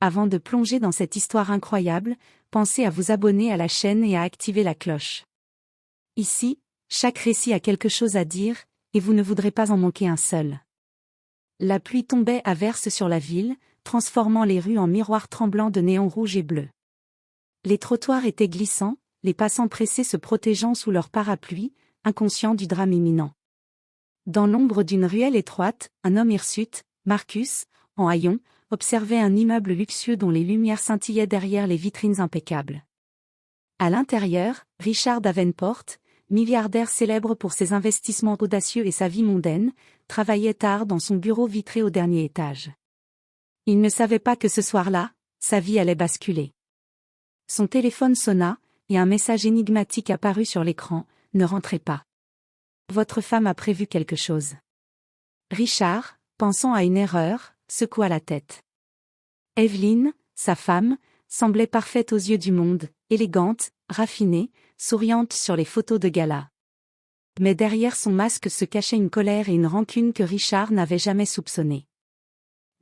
Avant de plonger dans cette histoire incroyable, pensez à vous abonner à la chaîne et à activer la cloche. Ici, chaque récit a quelque chose à dire, et vous ne voudrez pas en manquer un seul. La pluie tombait à verse sur la ville, transformant les rues en miroirs tremblants de néons rouges et bleus. Les trottoirs étaient glissants, les passants pressés se protégeant sous leurs parapluies, inconscients du drame imminent. Dans l'ombre d'une ruelle étroite, un homme hirsute, Marcus, en haillons, observait un immeuble luxueux dont les lumières scintillaient derrière les vitrines impeccables. À l'intérieur, Richard Davenport, milliardaire célèbre pour ses investissements audacieux et sa vie mondaine, travaillait tard dans son bureau vitré au dernier étage. Il ne savait pas que ce soir-là, sa vie allait basculer. Son téléphone sonna, et un message énigmatique apparut sur l'écran, « Ne rentrez pas. Votre femme a prévu quelque chose. » Richard, pensant à une erreur, secoua la tête. Evelyn, sa femme, semblait parfaite aux yeux du monde, élégante, raffinée, souriante sur les photos de gala. Mais derrière son masque se cachait une colère et une rancune que Richard n'avait jamais soupçonnées.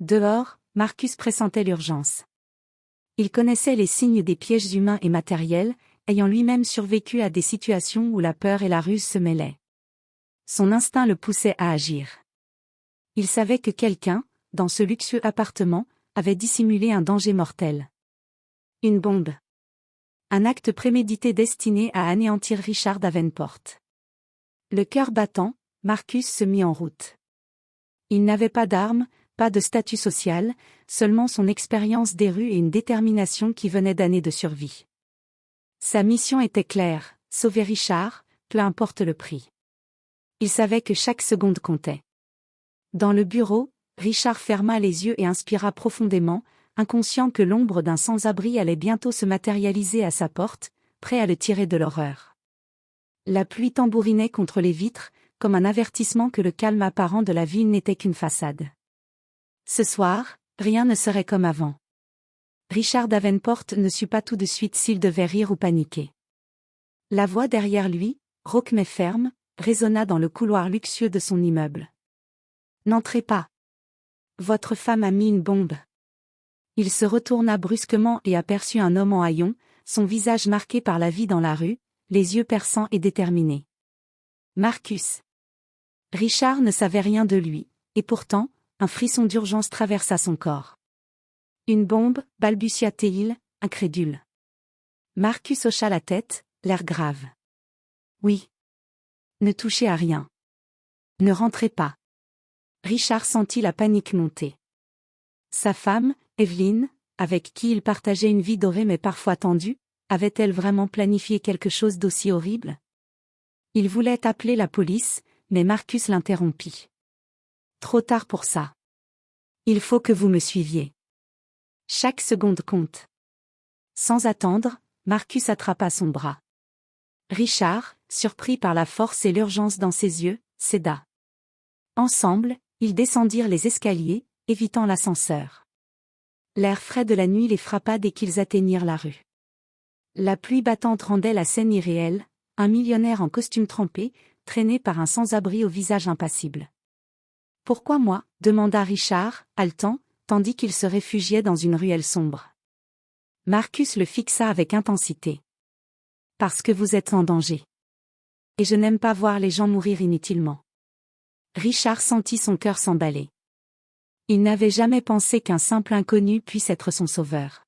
Dehors, Marcus pressentait l'urgence. Il connaissait les signes des pièges humains et matériels, ayant lui-même survécu à des situations où la peur et la ruse se mêlaient. Son instinct le poussait à agir. Il savait que quelqu'un, dans ce luxueux appartement, avait dissimulé un danger mortel. Une bombe. Un acte prémédité destiné à anéantir Richard Davenport. Le cœur battant, Marcus se mit en route. Il n'avait pas d'armes, pas de statut social, seulement son expérience des rues et une détermination qui venait d'années de survie. Sa mission était claire, sauver Richard, peu importe le prix. Il savait que chaque seconde comptait. Dans le bureau, Richard ferma les yeux et inspira profondément, inconscient que l'ombre d'un sans-abri allait bientôt se matérialiser à sa porte, prêt à le tirer de l'horreur. La pluie tambourinait contre les vitres, comme un avertissement que le calme apparent de la ville n'était qu'une façade. Ce soir, rien ne serait comme avant. Richard Davenport ne sut pas tout de suite s'il devait rire ou paniquer. La voix derrière lui, rauque mais ferme, résonna dans le couloir luxueux de son immeuble. « N'entrez pas. Votre femme a mis une bombe. » Il se retourna brusquement et aperçut un homme en haillons, son visage marqué par la vie dans la rue, les yeux perçants et déterminés. Marcus. Richard ne savait rien de lui, et pourtant, un frisson d'urgence traversa son corps. Une bombe, balbutia-t-il, incrédule. Marcus hocha la tête, l'air grave. Oui. Ne touchez à rien. Ne rentrez pas. Richard sentit la panique monter. Sa femme, Evelyn, avec qui il partageait une vie dorée mais parfois tendue, avait-elle vraiment planifié quelque chose d'aussi horrible? Il voulait appeler la police, mais Marcus l'interrompit. Trop tard pour ça. Il faut que vous me suiviez. Chaque seconde compte. Sans attendre, Marcus attrapa son bras. Richard, surpris par la force et l'urgence dans ses yeux, céda. Ensemble, ils descendirent les escaliers, évitant l'ascenseur. L'air frais de la nuit les frappa dès qu'ils atteignirent la rue. La pluie battante rendait la scène irréelle, un millionnaire en costume trempé, traîné par un sans-abri au visage impassible. « Pourquoi moi ?» demanda Richard, haletant, tandis qu'il se réfugiait dans une ruelle sombre. Marcus le fixa avec intensité. « Parce que vous êtes en danger. Et je n'aime pas voir les gens mourir inutilement. » Richard sentit son cœur s'emballer. Il n'avait jamais pensé qu'un simple inconnu puisse être son sauveur.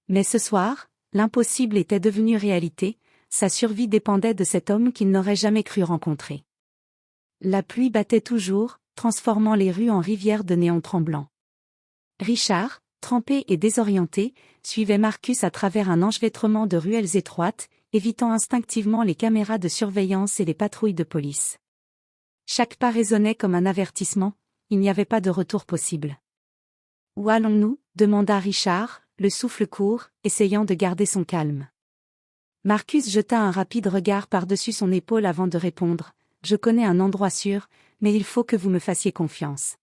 Mais ce soir, l'impossible était devenu réalité, sa survie dépendait de cet homme qu'il n'aurait jamais cru rencontrer. La pluie battait toujours, transformant les rues en rivières de néons tremblants. Richard, trempé et désorienté, suivait Marcus à travers un enchevêtrement de ruelles étroites, évitant instinctivement les caméras de surveillance et les patrouilles de police. Chaque pas résonnait comme un avertissement, il n'y avait pas de retour possible. « Où allons-nous » demanda Richard, le souffle court, essayant de garder son calme. Marcus jeta un rapide regard par-dessus son épaule avant de répondre. « Je connais un endroit sûr, mais il faut que vous me fassiez confiance.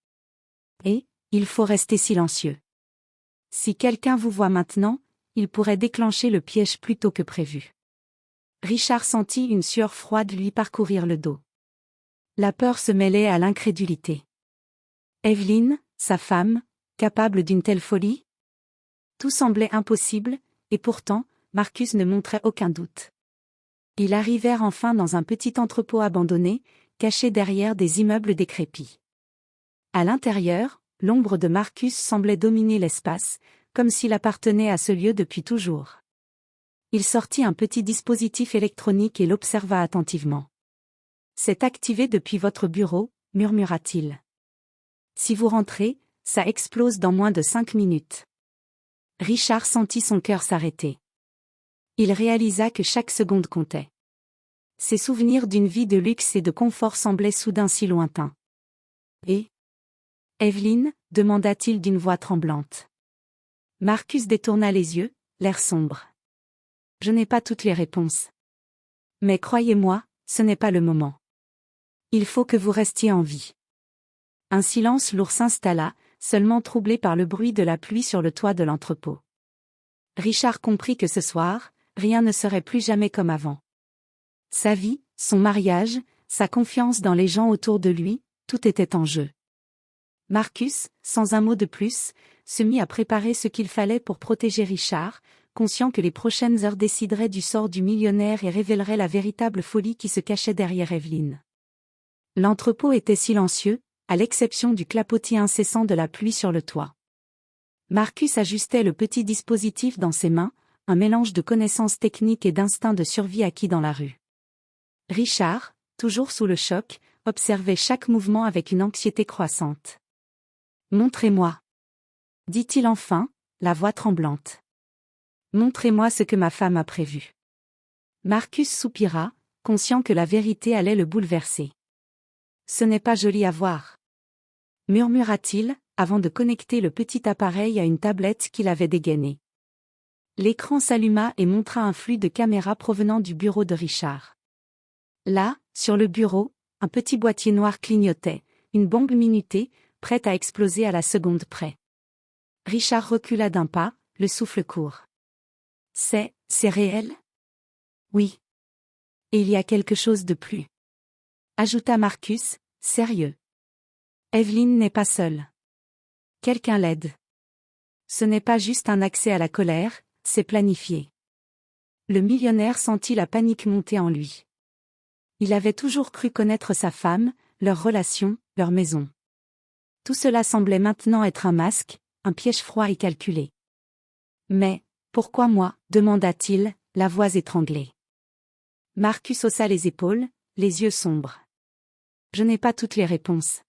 Et, il faut rester silencieux. Si quelqu'un vous voit maintenant, il pourrait déclencher le piège plus tôt que prévu. » Richard sentit une sueur froide lui parcourir le dos. La peur se mêlait à l'incrédulité. Evelyn, sa femme, capable d'une telle folie? Tout semblait impossible, et pourtant, Marcus ne montrait aucun doute. Ils arrivèrent enfin dans un petit entrepôt abandonné, caché derrière des immeubles décrépits. À l'intérieur, l'ombre de Marcus semblait dominer l'espace, comme s'il appartenait à ce lieu depuis toujours. Il sortit un petit dispositif électronique et l'observa attentivement. « C'est activé depuis votre bureau », murmura-t-il. « Si vous rentrez, ça explose dans moins de 5 minutes. » Richard sentit son cœur s'arrêter. Il réalisa que chaque seconde comptait. Ses souvenirs d'une vie de luxe et de confort semblaient soudain si lointains. « Et Evelyn ?» demanda-t-il d'une voix tremblante. Marcus détourna les yeux, l'air sombre. « Je n'ai pas toutes les réponses. Mais croyez-moi, ce n'est pas le moment. Il faut que vous restiez en vie. » Un silence lourd s'installa, seulement troublé par le bruit de la pluie sur le toit de l'entrepôt. Richard comprit que ce soir, rien ne serait plus jamais comme avant. Sa vie, son mariage, sa confiance dans les gens autour de lui, tout était en jeu. Marcus, sans un mot de plus, se mit à préparer ce qu'il fallait pour protéger Richard, conscient que les prochaines heures décideraient du sort du millionnaire et révéleraient la véritable folie qui se cachait derrière Evelyn. L'entrepôt était silencieux, à l'exception du clapotis incessant de la pluie sur le toit. Marcus ajustait le petit dispositif dans ses mains, un mélange de connaissances techniques et d'instinct de survie acquis dans la rue. Richard, toujours sous le choc, observait chaque mouvement avec une anxiété croissante. « Montrez-moi » dit-il enfin, la voix tremblante. « Montrez-moi ce que ma femme a prévu. » Marcus soupira, conscient que la vérité allait le bouleverser. « Ce n'est pas joli à voir. » murmura-t-il, avant de connecter le petit appareil à une tablette qu'il avait dégainée. L'écran s'alluma et montra un flux de caméras provenant du bureau de Richard. Là, sur le bureau, un petit boîtier noir clignotait, une bombe minutée, prête à exploser à la seconde près. Richard recula d'un pas, le souffle court. « C'est réel ? » ?»« Oui. Et il y a quelque chose de plus. » ajouta Marcus, sérieux. « Evelyn n'est pas seule. Quelqu'un l'aide. Ce n'est pas juste un accès à la colère, c'est planifié. » Le millionnaire sentit la panique monter en lui. Il avait toujours cru connaître sa femme, leur relation, leur maison. Tout cela semblait maintenant être un masque, un piège froid et calculé. « Mais, pourquoi moi ?» demanda-t-il, la voix étranglée. Marcus haussa les épaules, les yeux sombres. « Je n'ai pas toutes les réponses.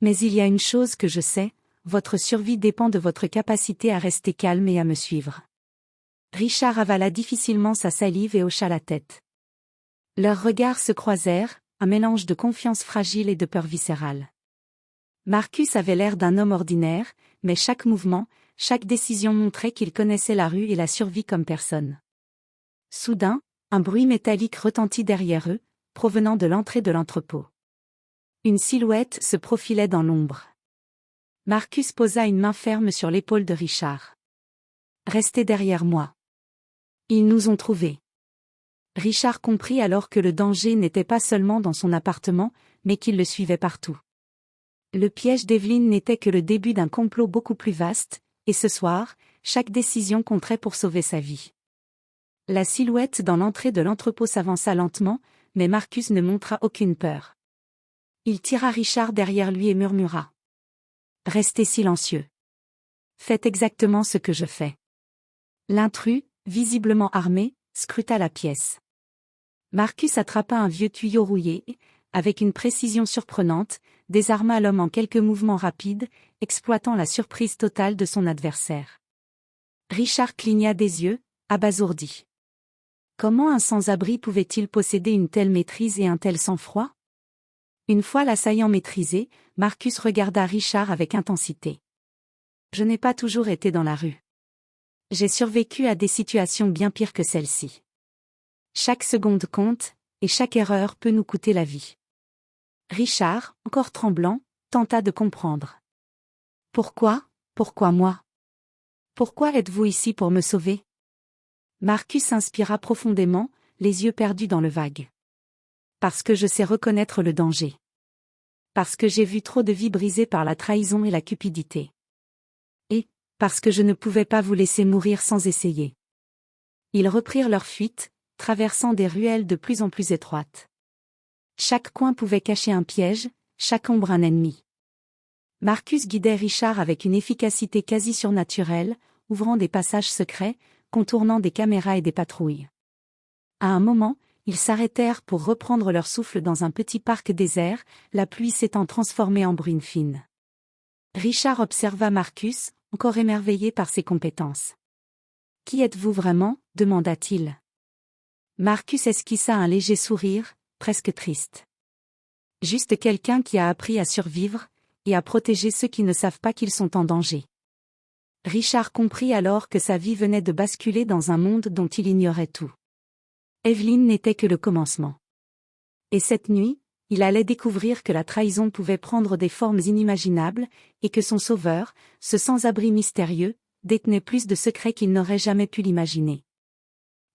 Mais il y a une chose que je sais, votre survie dépend de votre capacité à rester calme et à me suivre. » Richard avala difficilement sa salive et hocha la tête. Leurs regards se croisèrent, un mélange de confiance fragile et de peur viscérale. Marcus avait l'air d'un homme ordinaire, mais chaque mouvement, chaque décision montrait qu'il connaissait la rue et la survie comme personne. Soudain, un bruit métallique retentit derrière eux, provenant de l'entrée de l'entrepôt. Une silhouette se profilait dans l'ombre. Marcus posa une main ferme sur l'épaule de Richard. « Restez derrière moi. Ils nous ont trouvés. » Richard comprit alors que le danger n'était pas seulement dans son appartement, mais qu'il le suivait partout. Le piège d'Evelyn n'était que le début d'un complot beaucoup plus vaste, et ce soir, chaque décision compterait pour sauver sa vie. La silhouette dans l'entrée de l'entrepôt s'avança lentement, mais Marcus ne montra aucune peur. Il tira Richard derrière lui et murmura. « Restez silencieux. Faites exactement ce que je fais. » L'intrus, visiblement armé, scruta la pièce. Marcus attrapa un vieux tuyau rouillé, avec une précision surprenante, désarma l'homme en quelques mouvements rapides, exploitant la surprise totale de son adversaire. Richard cligna des yeux, abasourdi. Comment un sans-abri pouvait-il posséder une telle maîtrise et un tel sang-froid ? Une fois l'assaillant maîtrisé, Marcus regarda Richard avec intensité. « Je n'ai pas toujours été dans la rue. J'ai survécu à des situations bien pires que celle-ci. Chaque seconde compte, et chaque erreur peut nous coûter la vie. » Richard, encore tremblant, tenta de comprendre. « Pourquoi moi ? Pourquoi êtes-vous ici pour me sauver ?» Marcus inspira profondément, les yeux perdus dans le vague. « Parce que je sais reconnaître le danger. Parce que j'ai vu trop de vies brisées par la trahison et la cupidité. Et, Parce que je ne pouvais pas vous laisser mourir sans essayer. Ils reprirent leur fuite, traversant des ruelles de plus en plus étroites. Chaque coin pouvait cacher un piège, chaque ombre un ennemi. Marcus guidait Richard avec une efficacité quasi surnaturelle, ouvrant des passages secrets, contournant des caméras et des patrouilles. À un moment, ils s'arrêtèrent pour reprendre leur souffle dans un petit parc désert, la pluie s'étant transformée en bruine fine. Richard observa Marcus, encore émerveillé par ses compétences. « Qui êtes-vous vraiment » demanda-t-il. Marcus esquissa un léger sourire, presque triste. « Juste quelqu'un qui a appris à survivre, et à protéger ceux qui ne savent pas qu'ils sont en danger. » Richard comprit alors que sa vie venait de basculer dans un monde dont il ignorait tout. Evelyn n'était que le commencement. Et cette nuit, il allait découvrir que la trahison pouvait prendre des formes inimaginables, et que son sauveur, ce sans-abri mystérieux, détenait plus de secrets qu'il n'aurait jamais pu l'imaginer.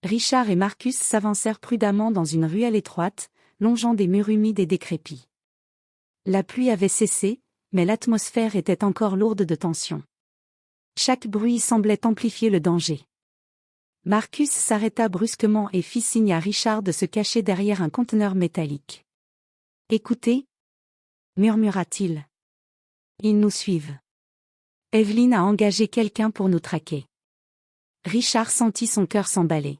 Richard et Marcus s'avancèrent prudemment dans une ruelle étroite, longeant des murs humides et décrépits. La pluie avait cessé, mais l'atmosphère était encore lourde de tension. Chaque bruit semblait amplifier le danger. Marcus s'arrêta brusquement et fit signe à Richard de se cacher derrière un conteneur métallique. « Écoutez » murmura-t-il. « Ils nous suivent. Evelyn a engagé quelqu'un pour nous traquer. » Richard sentit son cœur s'emballer.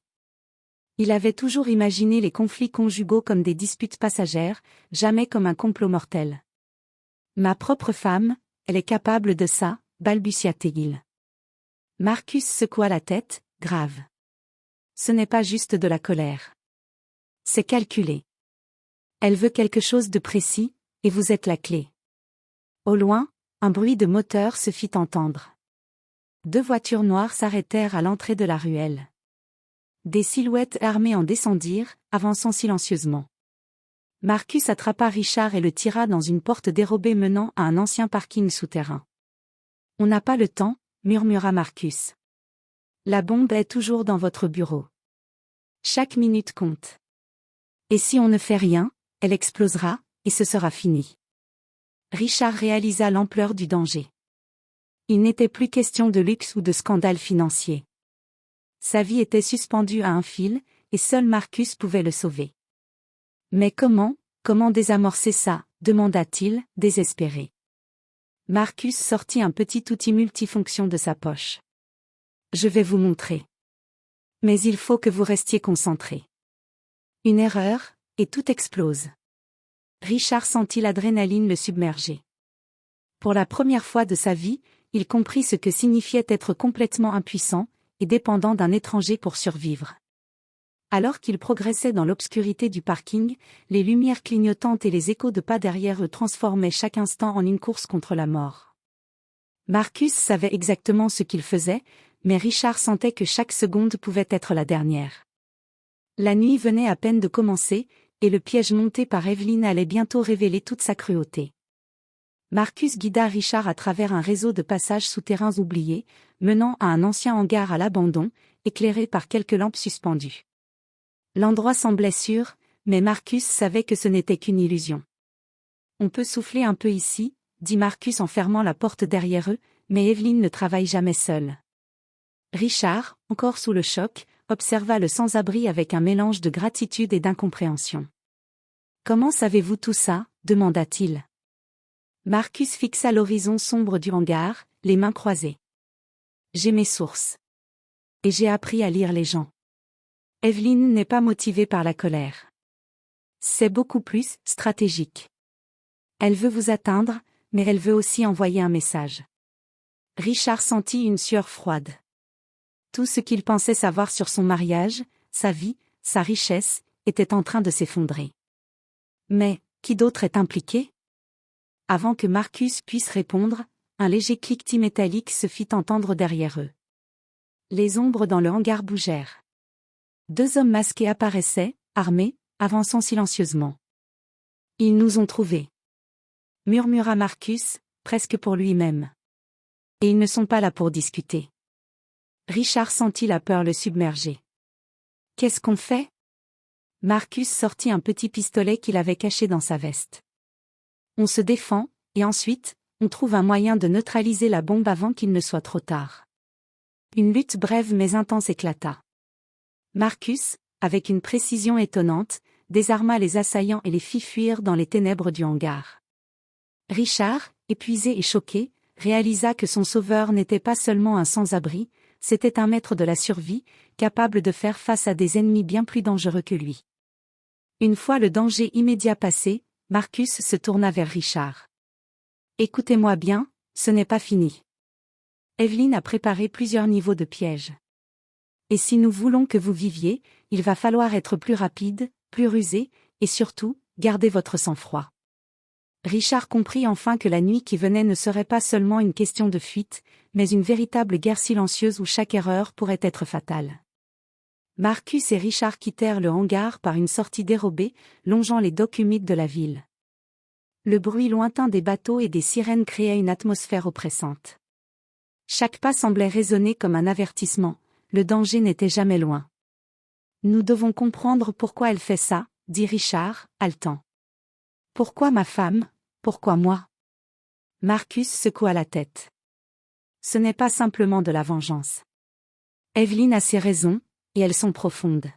Il avait toujours imaginé les conflits conjugaux comme des disputes passagères, jamais comme un complot mortel. « Ma propre femme, elle est capable de ça, balbutia-t-il. Marcus secoua la tête, grave. Ce n'est pas juste de la colère. C'est calculé. Elle veut quelque chose de précis, et vous êtes la clé. Au loin, un bruit de moteur se fit entendre. 2 voitures noires s'arrêtèrent à l'entrée de la ruelle. Des silhouettes armées en descendirent, avançant silencieusement. Marcus attrapa Richard et le tira dans une porte dérobée menant à un ancien parking souterrain. « On n'a pas le temps » murmura Marcus. « La bombe est toujours dans votre bureau. Chaque minute compte. Et si on ne fait rien, elle explosera, et ce sera fini. » Richard réalisa l'ampleur du danger. Il n'était plus question de luxe ou de scandale financier. Sa vie était suspendue à un fil, et seul Marcus pouvait le sauver. Mais comment désamorcer ça, demanda-t-il, désespéré. Marcus sortit un petit outil multifonction de sa poche. Je vais vous montrer. Mais il faut que vous restiez concentré. Une erreur, et tout explose. Richard sentit l'adrénaline le submerger. Pour la première fois de sa vie, il comprit ce que signifiait être complètement impuissant, et dépendant d'un étranger pour survivre. Alors qu'il progressait dans l'obscurité du parking, les lumières clignotantes et les échos de pas derrière eux transformaient chaque instant en une course contre la mort. Marcus savait exactement ce qu'il faisait, mais Richard sentait que chaque seconde pouvait être la dernière. La nuit venait à peine de commencer, et le piège monté par Evelyn allait bientôt révéler toute sa cruauté. Marcus guida Richard à travers un réseau de passages souterrains oubliés, menant à un ancien hangar à l'abandon, éclairé par quelques lampes suspendues. L'endroit semblait sûr, mais Marcus savait que ce n'était qu'une illusion. « On peut souffler un peu ici » dit Marcus en fermant la porte derrière eux, mais Evelyn ne travaille jamais seule. Richard, encore sous le choc, observa le sans-abri avec un mélange de gratitude et d'incompréhension. « Comment savez-vous tout ça » demanda-t-il. Marcus fixa l'horizon sombre du hangar, les mains croisées. « J'ai mes sources. Et j'ai appris à lire les gens. Evelyn n'est pas motivée par la colère. C'est beaucoup plus stratégique. Elle veut vous atteindre, mais elle veut aussi envoyer un message. » Richard sentit une sueur froide. Tout ce qu'il pensait savoir sur son mariage, sa vie, sa richesse, était en train de s'effondrer. Mais, qui d'autre est impliqué ? Avant que Marcus puisse répondre, un léger cliquetis métallique se fit entendre derrière eux. Les ombres dans le hangar bougèrent. 2 hommes masqués apparaissaient, armés, avançant silencieusement. « Ils nous ont trouvés » murmura Marcus, presque pour lui-même. « Et ils ne sont pas là pour discuter. » Richard sentit la peur le submerger. « Qu'est-ce qu'on fait ?» Marcus sortit un petit pistolet qu'il avait caché dans sa veste. « On se défend, et ensuite, on trouve un moyen de neutraliser la bombe avant qu'il ne soit trop tard. Une lutte brève mais intense éclata. Marcus, avec une précision étonnante, désarma les assaillants et les fit fuir dans les ténèbres du hangar. Richard, épuisé et choqué, réalisa que son sauveur n'était pas seulement un sans-abri, c'était un maître de la survie, capable de faire face à des ennemis bien plus dangereux que lui. Une fois le danger immédiat passé, Marcus se tourna vers Richard. « Écoutez-moi bien, ce n'est pas fini. Evelyn a préparé plusieurs niveaux de pièges. Et si nous voulons que vous viviez, il va falloir être plus rapide, plus rusé, et surtout, garder votre sang-froid. » Richard comprit enfin que la nuit qui venait ne serait pas seulement une question de fuite, mais une véritable guerre silencieuse où chaque erreur pourrait être fatale. Marcus et Richard quittèrent le hangar par une sortie dérobée, longeant les docks humides de la ville. Le bruit lointain des bateaux et des sirènes créait une atmosphère oppressante. Chaque pas semblait résonner comme un avertissement, le danger n'était jamais loin. « Nous devons comprendre pourquoi elle fait ça, » dit Richard, haletant. « Pourquoi ma femme, pourquoi moi ?» Marcus secoua la tête. « Ce n'est pas simplement de la vengeance. Evelyn a ses raisons, et elles sont profondes.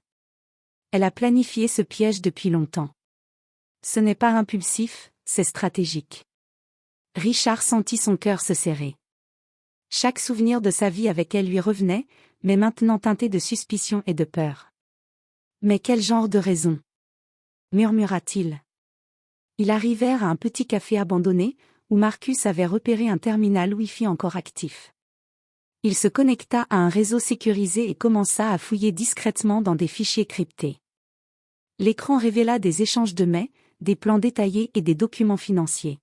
Elle a planifié ce piège depuis longtemps. Ce n'est pas impulsif, c'est stratégique. » Richard sentit son cœur se serrer. Chaque souvenir de sa vie avec elle lui revenait, mais maintenant teinté de suspicion et de peur. « Mais quel genre de raison ?» murmura-t-il. Ils arrivèrent à un petit café abandonné, où Marcus avait repéré un terminal Wi-Fi encore actif. Il se connecta à un réseau sécurisé et commença à fouiller discrètement dans des fichiers cryptés. L'écran révéla des échanges de mails, des plans détaillés et des documents financiers.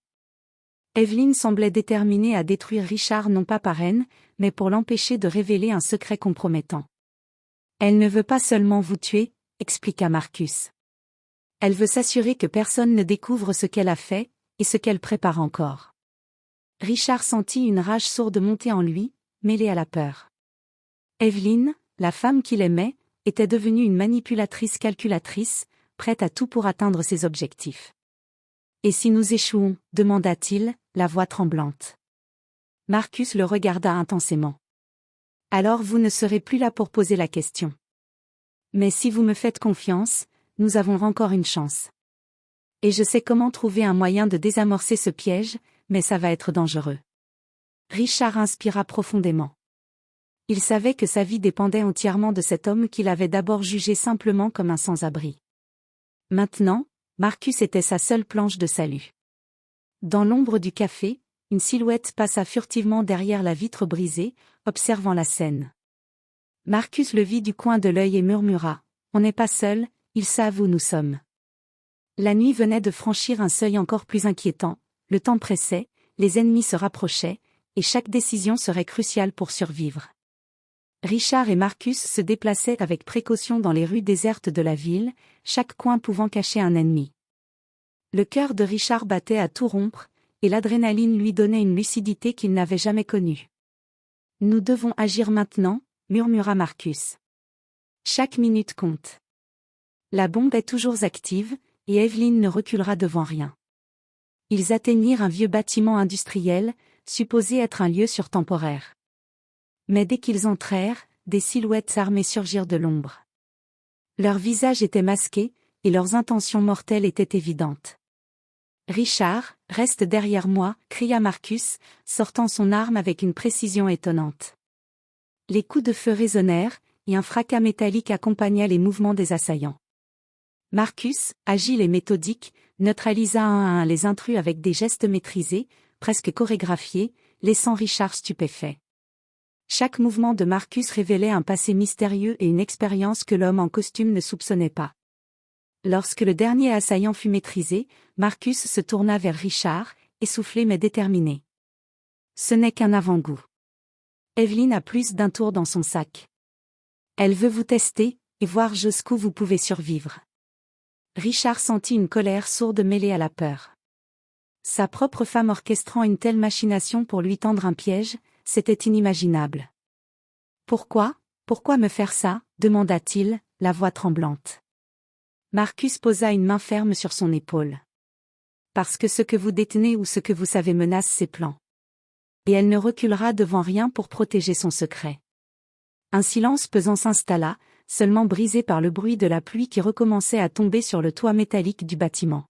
Evelyn semblait déterminée à détruire Richard non pas par haine, mais pour l'empêcher de révéler un secret compromettant. « Elle ne veut pas seulement vous tuer, » expliqua Marcus. « Elle veut s'assurer que personne ne découvre ce qu'elle a fait, et ce qu'elle prépare encore. » Richard sentit une rage sourde monter en lui, mêlée à la peur. Evelyn, la femme qu'il aimait, était devenue une manipulatrice calculatrice, prête à tout pour atteindre ses objectifs. « Et si nous échouons ?» demanda-t-il, la voix tremblante. Marcus le regarda intensément. « Alors vous ne serez plus là pour poser la question. Mais si vous me faites confiance, nous avons encore une chance. Et je sais comment trouver un moyen de désamorcer ce piège, mais ça va être dangereux. » Richard inspira profondément. Il savait que sa vie dépendait entièrement de cet homme qu'il avait d'abord jugé simplement comme un sans-abri. Maintenant, Marcus était sa seule planche de salut. Dans l'ombre du café, une silhouette passa furtivement derrière la vitre brisée, observant la scène. Marcus le vit du coin de l'œil et murmura : « On n'est pas seul, ils savent où nous sommes. » La nuit venait de franchir un seuil encore plus inquiétant, le temps pressait, les ennemis se rapprochaient, et chaque décision serait cruciale pour survivre. Richard et Marcus se déplaçaient avec précaution dans les rues désertes de la ville, chaque coin pouvant cacher un ennemi. Le cœur de Richard battait à tout rompre, et l'adrénaline lui donnait une lucidité qu'il n'avait jamais connue. « Nous devons agir maintenant », murmura Marcus. « Chaque minute compte. La bombe est toujours active, et Evelyn ne reculera devant rien. » Ils atteignirent un vieux bâtiment industriel, supposé être un lieu surtemporaire. Mais dès qu'ils entrèrent, des silhouettes armées surgirent de l'ombre. Leurs visages étaient masqués, et leurs intentions mortelles étaient évidentes. « Richard, reste derrière moi » cria Marcus, sortant son arme avec une précision étonnante. Les coups de feu résonnèrent, et un fracas métallique accompagna les mouvements des assaillants. Marcus, agile et méthodique, neutralisa un à un les intrus avec des gestes maîtrisés, presque chorégraphiés, laissant Richard stupéfait. Chaque mouvement de Marcus révélait un passé mystérieux et une expérience que l'homme en costume ne soupçonnait pas. Lorsque le dernier assaillant fut maîtrisé, Marcus se tourna vers Richard, essoufflé mais déterminé. « Ce n'est qu'un avant-goût. Evelyn a plus d'un tour dans son sac. Elle veut vous tester, et voir jusqu'où vous pouvez survivre. » Richard sentit une colère sourde mêlée à la peur. Sa propre femme orchestrant une telle machination pour lui tendre un piège, c'était inimaginable. « Pourquoi me faire ça ?» demanda-t-il, la voix tremblante. Marcus posa une main ferme sur son épaule. parce que ce que vous détenez ou ce que vous savez menace ses plans. Et elle ne reculera devant rien pour protéger son secret. Un silence pesant s'installa, seulement brisé par le bruit de la pluie qui recommençait à tomber sur le toit métallique du bâtiment.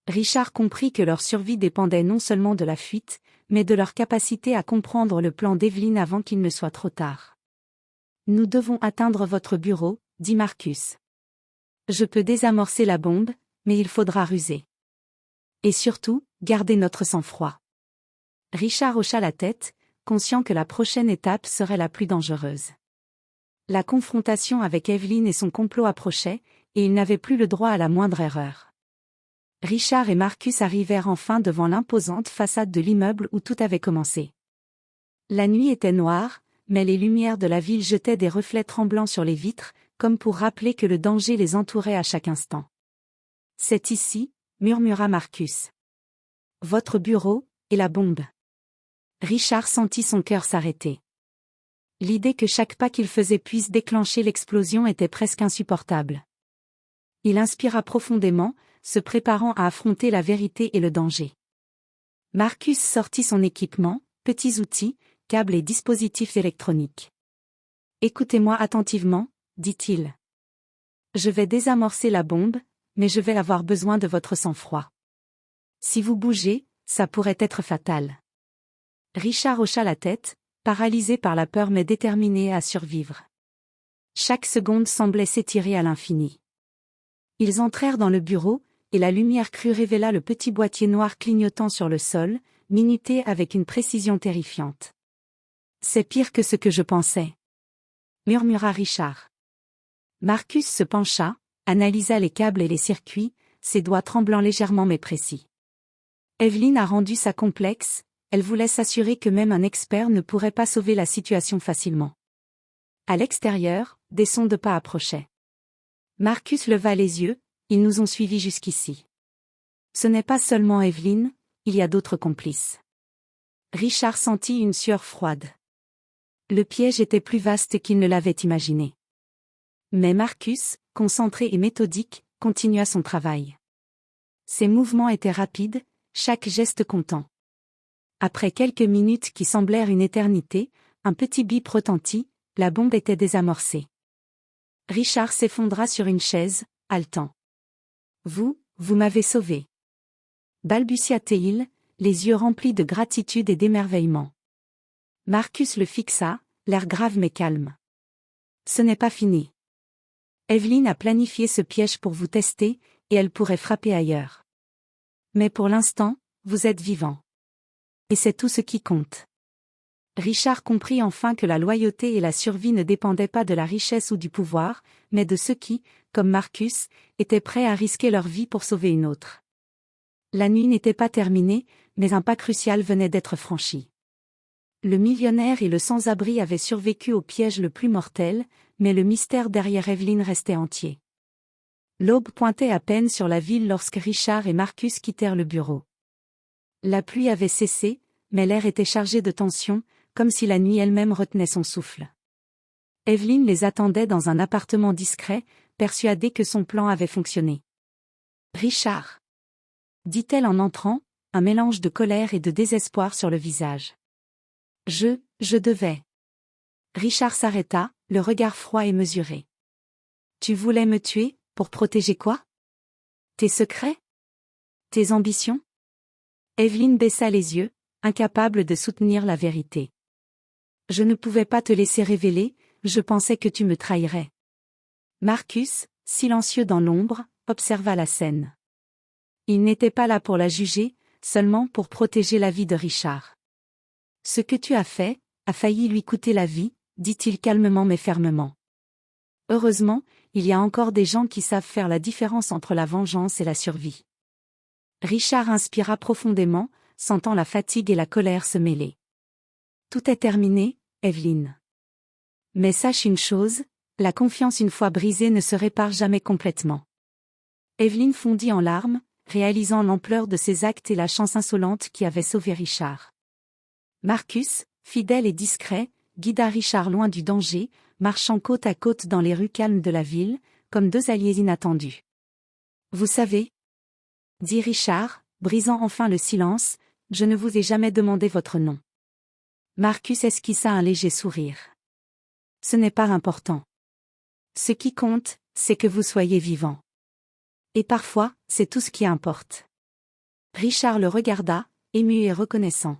Richard comprit que leur survie dépendait non seulement de la fuite, mais de leur capacité à comprendre le plan d'Evelyn avant qu'il ne soit trop tard. « Nous devons atteindre votre bureau, dit Marcus. Je peux désamorcer la bombe, mais il faudra ruser. Et surtout, garder notre sang-froid. » Richard hocha la tête, conscient que la prochaine étape serait la plus dangereuse. La confrontation avec Evelyn et son complot approchait, et il n'avait plus le droit à la moindre erreur. Richard et Marcus arrivèrent enfin devant l'imposante façade de l'immeuble où tout avait commencé. La nuit était noire, mais les lumières de la ville jetaient des reflets tremblants sur les vitres, comme pour rappeler que le danger les entourait à chaque instant. « C'est ici, » murmura Marcus. « Votre bureau, et la bombe. » Richard sentit son cœur s'arrêter. L'idée que chaque pas qu'il faisait puisse déclencher l'explosion était presque insupportable. Il inspira profondément, se préparant à affronter la vérité et le danger. Marcus sortit son équipement, petits outils, câbles et dispositifs électroniques. « Écoutez-moi attentivement, » dit-il. « Je vais désamorcer la bombe, mais je vais avoir besoin de votre sang-froid. Si vous bougez, ça pourrait être fatal. » Richard hocha la tête, paralysé par la peur mais déterminé à survivre. Chaque seconde semblait s'étirer à l'infini. Ils entrèrent dans le bureau, et la lumière crue révéla le petit boîtier noir clignotant sur le sol, minuté avec une précision terrifiante. « C'est pire que ce que je pensais. » murmura Richard. Marcus se pencha, analysa les câbles et les circuits, ses doigts tremblant légèrement mais précis. Evelyn a rendu ça complexe, elle voulait s'assurer que même un expert ne pourrait pas sauver la situation facilement. À l'extérieur, des sons de pas approchaient. Marcus leva les yeux, ils nous ont suivis jusqu'ici. Ce n'est pas seulement Evelyn, il y a d'autres complices. Richard sentit une sueur froide. Le piège était plus vaste qu'il ne l'avait imaginé. Mais Marcus, concentré et méthodique, continua son travail. Ses mouvements étaient rapides, chaque geste comptant. Après quelques minutes qui semblèrent une éternité, un petit bip retentit, la bombe était désamorcée. Richard s'effondra sur une chaise, haletant. « Vous m'avez sauvé. » balbutia-t-il, les yeux remplis de gratitude et d'émerveillement. Marcus le fixa, l'air grave mais calme. « Ce n'est pas fini. Evelyn a planifié ce piège pour vous tester, et elle pourrait frapper ailleurs. Mais pour l'instant, vous êtes vivant. Et c'est tout ce qui compte. » Richard comprit enfin que la loyauté et la survie ne dépendaient pas de la richesse ou du pouvoir, mais de ceux qui, comme Marcus, étaient prêts à risquer leur vie pour sauver une autre. La nuit n'était pas terminée, mais un pas crucial venait d'être franchi. Le millionnaire et le sans-abri avaient survécu au piège le plus mortel, mais le mystère derrière Evelyn restait entier. L'aube pointait à peine sur la ville lorsque Richard et Marcus quittèrent le bureau. La pluie avait cessé, mais l'air était chargé de tension, comme si la nuit elle-même retenait son souffle. Evelyn les attendait dans un appartement discret, persuadée que son plan avait fonctionné. « Richard !» dit-elle en entrant, un mélange de colère et de désespoir sur le visage. « Je devais. » Richard s'arrêta, le regard froid et mesuré. « Tu voulais me tuer, pour protéger quoi? Tes secrets? Tes ambitions ?» Evelyn baissa les yeux, incapable de soutenir la vérité. « Je ne pouvais pas te laisser révéler, je pensais que tu me trahirais. » Marcus, silencieux dans l'ombre, observa la scène. Il n'était pas là pour la juger, seulement pour protéger la vie de Richard. « Ce que tu as fait, a failli lui coûter la vie, » dit-il calmement mais fermement. Heureusement, il y a encore des gens qui savent faire la différence entre la vengeance et la survie. Richard inspira profondément, sentant la fatigue et la colère se mêler. « Tout est terminé, Evelyn. Mais sache une chose, la confiance une fois brisée ne se répare jamais complètement. » Evelyn fondit en larmes, réalisant l'ampleur de ses actes et la chance insolente qui avait sauvé Richard. Marcus, fidèle et discret, guida Richard loin du danger, marchant côte à côte dans les rues calmes de la ville, comme deux alliés inattendus. « Vous savez, » dit Richard, brisant enfin le silence, « Je ne vous ai jamais demandé votre nom. » Marcus esquissa un léger sourire. « Ce n'est pas important. Ce qui compte, c'est que vous soyez vivant. Et parfois, c'est tout ce qui importe. » Richard le regarda, ému et reconnaissant.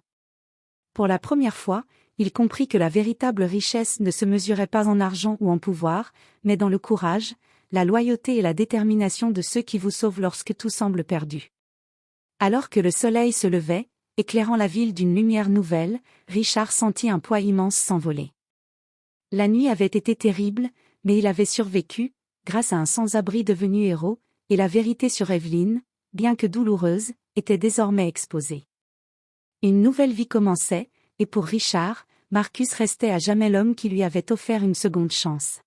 Pour la première fois, il comprit que la véritable richesse ne se mesurait pas en argent ou en pouvoir, mais dans le courage, la loyauté et la détermination de ceux qui vous sauvent lorsque tout semble perdu. Alors que le soleil se levait, éclairant la ville d'une lumière nouvelle, Richard sentit un poids immense s'envoler. La nuit avait été terrible, mais il avait survécu, grâce à un sans-abri devenu héros, et la vérité sur Evelyn, bien que douloureuse, était désormais exposée. Une nouvelle vie commençait, et pour Richard, Marcus restait à jamais l'homme qui lui avait offert une seconde chance.